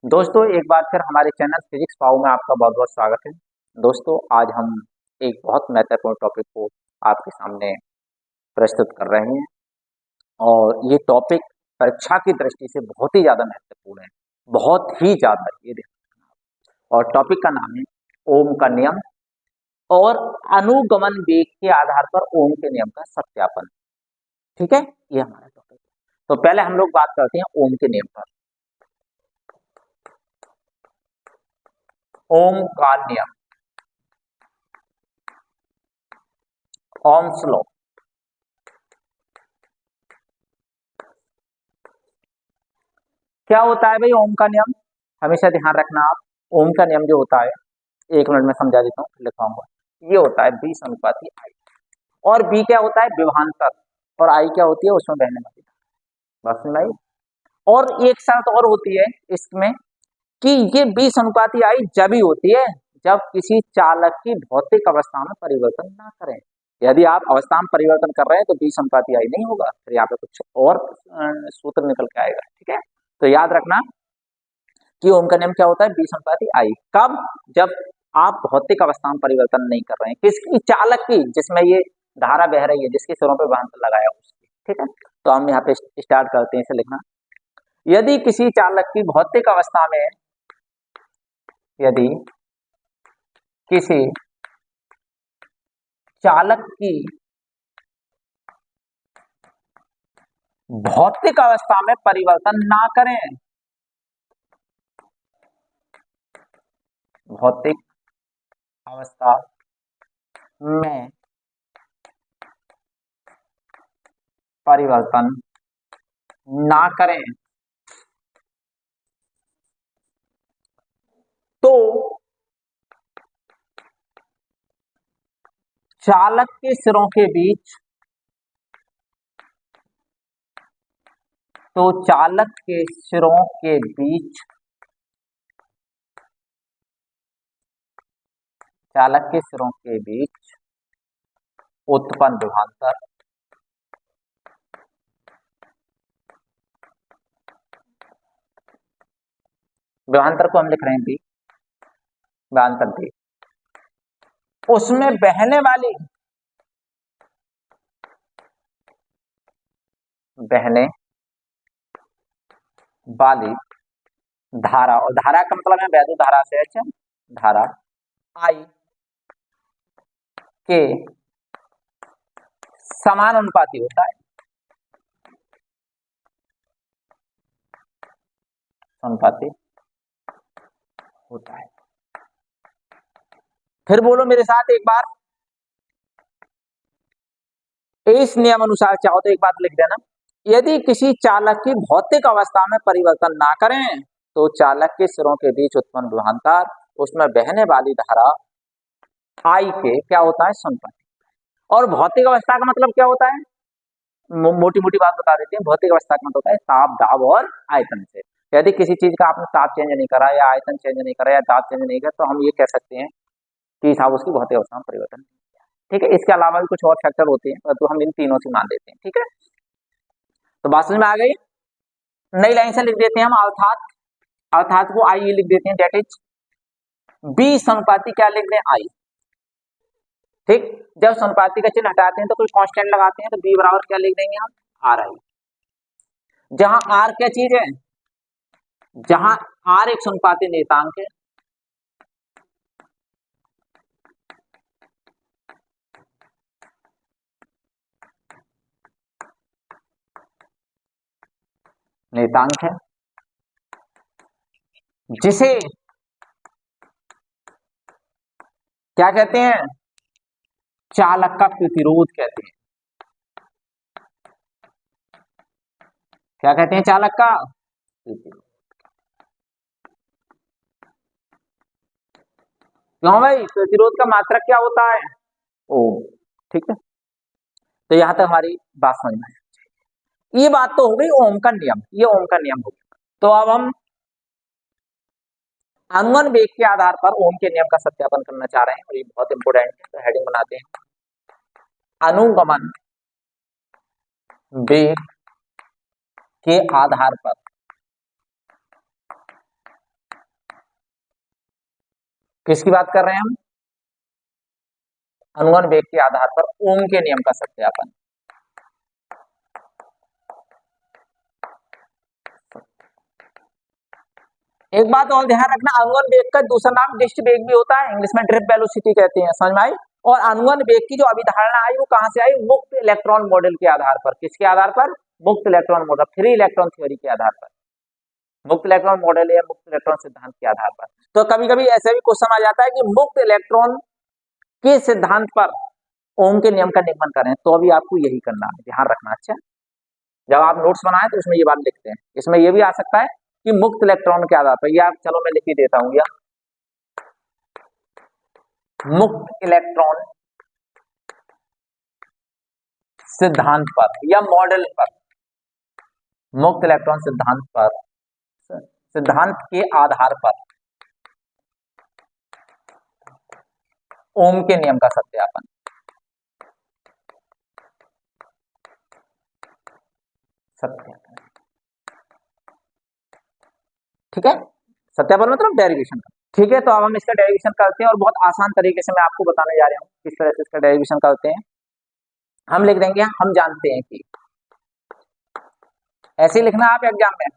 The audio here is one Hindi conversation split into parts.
दोस्तों एक बार फिर हमारे चैनल फिजिक्स पाओ में आपका बहुत बहुत स्वागत है। दोस्तों आज हम एक बहुत महत्वपूर्ण टॉपिक को आपके सामने प्रस्तुत कर रहे हैं और ये टॉपिक परीक्षा की दृष्टि से बहुत ही ज़्यादा महत्वपूर्ण है, बहुत ही ज़्यादा। ये देखो और टॉपिक का नाम है ओम का नियम और अनुगमन वेग के आधार पर ओम के नियम का सत्यापन। ठीक है, ये हमारा टॉपिक है। तो पहले हम लोग बात करते हैं ओम के नियम पर। ओम का नियम, ओम्स लॉ। क्या होता है भाई ओम का नियम? हमेशा ध्यान रखना आप, ओम का नियम जो होता है, एक मिनट में समझा देता हूँ, लिखाऊंगा। ये होता है बी समानुपाती आई, और बी क्या होता है? विभवांतर, और आई क्या होती है? उसमें बहने वाली धारा। बस नहीं। और एक शर्त और होती है इसमें कि ये बी समानुपाती आई जब ही होती है जब किसी चालक की भौतिक अवस्था में परिवर्तन ना करें। यदि आप अवस्था में परिवर्तन कर रहे हैं तो बी समानुपाती आई नहीं होगा, फिर यहाँ पे कुछ और सूत्र निकल के आएगा। ठीक है, तो याद रखना कि ओम का नियम क्या होता है? बी समानुपाती आई। कब? जब आप भौतिक अवस्था में परिवर्तन नहीं कर रहे हैं। किसकी? चालक की, जिसमें ये धारा बह रही है, जिसके सिरों पे विभवांतर लगाया उसकी। ठीक है, तो हम यहाँ पे स्टार्ट करते हैं इसे लिखना। यदि किसी चालक की भौतिक अवस्था में, यदि किसी चालक की भौतिक अवस्था में परिवर्तन ना करें, भौतिक अवस्था में परिवर्तन ना करें तो चालक के सिरों के बीच, तो चालक के सिरों के बीच, चालक के सिरों के बीच उत्पन्न विभवांतर, विभवांतर को हम लिख रहे हैं बी, विभवांतर बी, उसमें बहने वाली, बहने वाली धारा, और धारा का मतलब है वैद्युत धारा से अच्छा, धारा आई के समानुपाती होता है, समानुपाती होता है। फिर बोलो मेरे साथ एक बार, इस नियम अनुसार चाहो तो एक बात लिख देना, यदि किसी चालक की भौतिक अवस्था में परिवर्तन ना करें तो चालक के सिरों के बीच उत्पन्न विभवांतर, उसमें बहने वाली धारा आई के क्या होता है? समानुपाती। और भौतिक अवस्था का मतलब क्या होता है? मोटी मोटी बात बता देते हैं। भौतिक अवस्था का मतलब होता है ताप, दाब और आयतन से। यदि किसी चीज का आपने ताप चेंज नहीं करा या आयतन चेंज नहीं करा या दाब चेंज नहीं करा तो हम ये कह सकते हैं कि साहब उसकी भौतिक अवस्था में परिवर्तन नहीं किया। ठीक है, इसके अलावा भी कुछ और फैक्टर होते हैं तो हम इन तीनों से मान लेते हैं। ठीक है, तो बात समझ में आ गई? नई लाइन से लिख देते हैं हम, अर्थात, अर्थात को आई लिख देते हैं, डेट इज बी समानुपाती क्या लिख दें? आई। ठीक, जब समानुपाती का चिन्ह हटाते हैं तो कोई कांस्टेंट लगाते हैं तो बी बराबर क्या लिख देंगे हम? आर आई। जहां आर क्या चीज है? जहां आर एक समानुपाती नियतांक है, नियतांक है, जिसे क्या कहते हैं? चालक का प्रतिरोध कहते हैं। क्या कहते हैं? चालक का प्रतिरोध। क्यों भाई? प्रतिरोध का मात्रक क्या होता है? ओम। ठीक है, तो यहां तक हमारी बात समझ में आई। ये बात तो हो गई ओम का नियम, ये ओम का नियम हो गया। तो अब हम अनुगमन वेग के आधार पर ओम के नियम का सत्यापन करना चाह रहे हैं और ये बहुत इंपोर्टेंट है, तो हेडिंग बनाते हैं, अनुगमन वेग के आधार पर किसकी बात कर रहे हैं हम? अनुगण वेग के आधार पर ओम के नियम का सत्यापन। एक बात और ध्यान रखना, अनुगण वेग का दूसरा नाम डिस्ट वेग भी होता है, इंग्लिश में ड्रिफ्ट वेलोसिटी कहते हैं, समझ में आई? और अनुगण वेग की जो अभिधारणा आई वो कहां से आई? मुक्त इलेक्ट्रॉन मॉडल के आधार पर। किसके आधार पर? मुक्त electron model, free electron theory के आधार पर, मुक्त इलेक्ट्रॉन मॉडल या मुक्त इलेक्ट्रॉन सिद्धांत के आधार पर। तो कभी कभी ऐसा भी क्वेश्चन आ जाता है कि मुक्त इलेक्ट्रॉन के सिद्धांत पर ओम के नियम का निगमन करें, तो अभी आपको यही करना है, ध्यान रखना। अच्छा, जब आप नोट्स बनाए तो उसमें ये बात लिखते हैं। इसमें ये भी आ सकता है कि मुक्त इलेक्ट्रॉन के आधार पर, या चलो मैं लिख ही देता हूं, या मुक्त इलेक्ट्रॉन सिद्धांत पर या मॉडल पर, मुक्त इलेक्ट्रॉन सिद्धांत पर, सिद्धांत के आधार पर ओम के नियम का सत्यापन। सत्यापन, ठीक है? सत्यापन मतलब डेरिवेशन का। ठीक है, तो अब हम इसका डेरिवेशन करते हैं और बहुत आसान तरीके से मैं आपको बताने जा रहा हूं किस तरह से इसका डेरिवेशन करते हैं। हम लिख देंगे हम जानते हैं कि, ऐसे लिखना आप एग्जाम में,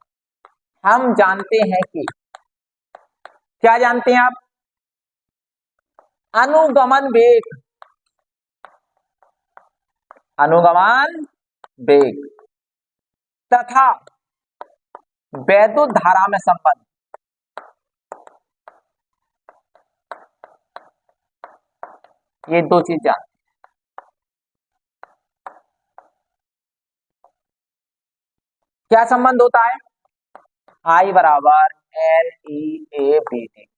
हम जानते हैं कि, क्या जानते हैं आप? अनुगमन वेग, अनुगमन वेग तथा वैद्युत धारा में संबंध, ये दो चीज जानते हैं। क्या संबंध होता है? I बराबर NeABD,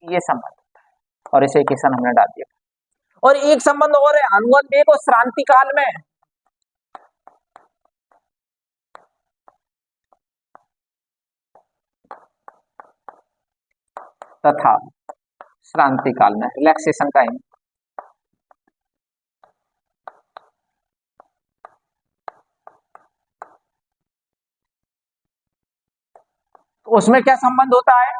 ये संबंध होता है, और इसे इक्वेशन हमने डाल दिया। और एक संबंध और है, अनुगमन वेग और श्रांति काल में, तथा श्रांति काल में, रिलैक्सेशन टाइम, उसमें क्या संबंध होता है?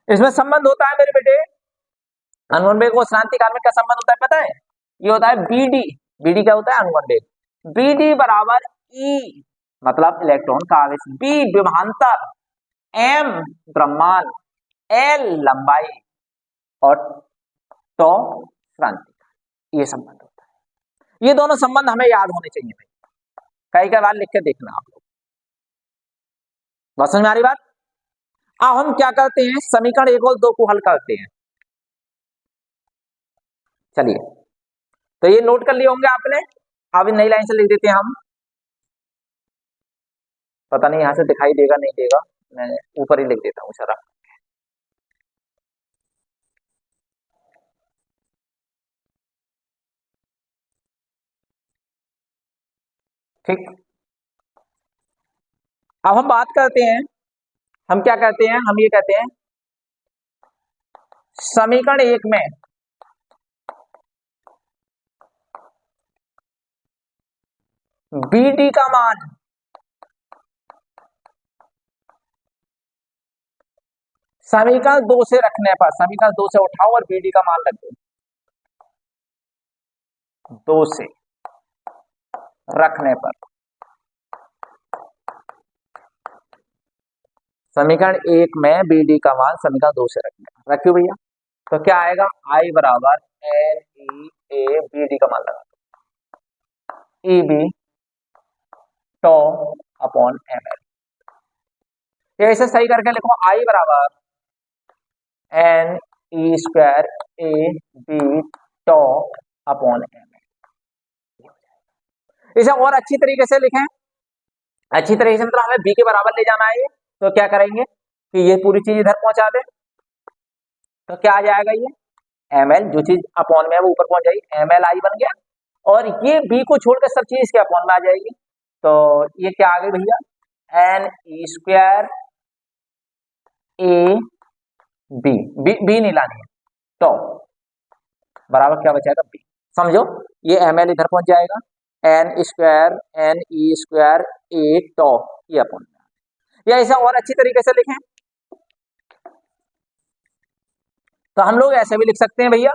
इसमें संबंध होता है मेरे बेटे, अनुगमन वेग और श्रांति काल में क्या संबंध होता है पता है? ये होता है बीडी। बीडी क्या होता है? अनुगमन वेग। बीडी बराबर ई मतलब इलेक्ट्रॉन का आवेश, बी विभवांतर, एम द्रव्यमान, एल लंबाई और तो श्रांति, ये संबंध होता है। ये दोनों संबंध हमें याद होने चाहिए भाई, कई कई बार लिख के देखना आप लोग। बस समझ में आ रही बात? अब हम क्या करते हैं, समीकरण 1 और 2 को हल करते हैं। चलिए, तो ये नोट कर लिए होंगे आपने। अब नई लाइन से लिख देते हैं हम, पता नहीं यहां से दिखाई देगा नहीं देगा, मैं ऊपर ही लिख देता हूँ सारा। ठीक, अब हम बात करते हैं, हम क्या कहते हैं, हम ये कहते हैं समीकरण 1 में BD का मान समीकरण 2 से रखने पर, समीकरण 2 से उठाओ और BD का मान रख दो, 2 से रखने पर, समीकरण 1 में BD का मान समीकरण 2 से रखने रखियो भैया। तो क्या आएगा? I बराबर NeABD का मान लगा, EB टॉ अपॉन ml। ऐसे सही करके लिखो, I बराबर NE² AB टॉ अपॉन ml। इसे और अच्छी तरीके से लिखें, अच्छी तरीके से मतलब हमें B के बराबर ले जाना है। तो क्या करेंगे कि ये पूरी चीज इधर पहुंचा दे, तो क्या आ जाएगा, ये ml जो चीज अपॉन में है वो ऊपर पहुंच जाएगी, ml I बन गया, और ये B को छोड़कर सब चीज इसके अपॉन में आ जाएगी। तो ये क्या आ गई भैया, NE² AB, B नहीं लानी है, तो बराबर क्या बचाएगा, B। समझो, ये ml इधर पहुंच जाएगा, N² NE² A टॉ, ये अपॉन में। या इसे और अच्छी तरीके से लिखें, तो हम लोग ऐसे भी लिख सकते हैं भैया,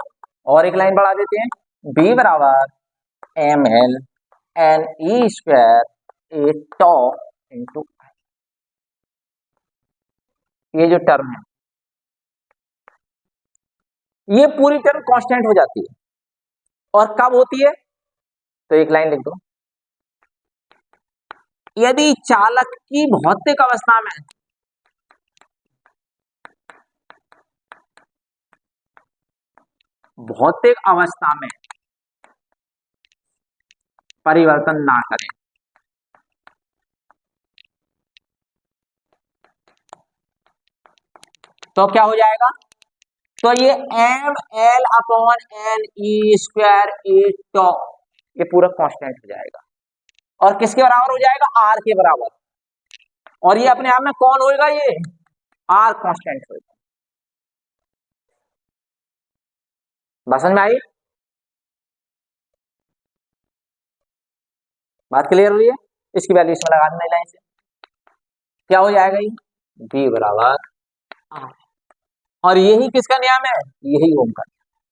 और एक लाइन बढ़ा देते हैं, बी बराबर M L N E square A टॉ इंटू, ये जो टर्म है ये पूरी टर्म कांस्टेंट हो जाती है। और कब होती है, तो एक लाइन लिख दो, यदि चालक की भौतिक अवस्था में परिवर्तन ना करें, तो क्या हो जाएगा, तो ये M L upon N E square A टॉ ये पूरा कांस्टेंट हो जाएगा, और किसके बराबर हो जाएगा, आर के बराबर। और ये अपने आप में कौन होएगा, ये आर कांस्टेंट होएगा। समझ में आई, बात क्लियर हुई है। इसकी वैल्यू इसमें लगा देना लाइन से, क्या हो जाएगा ये बी बराबर आर। और यही किसका नियम है, यही ओम का।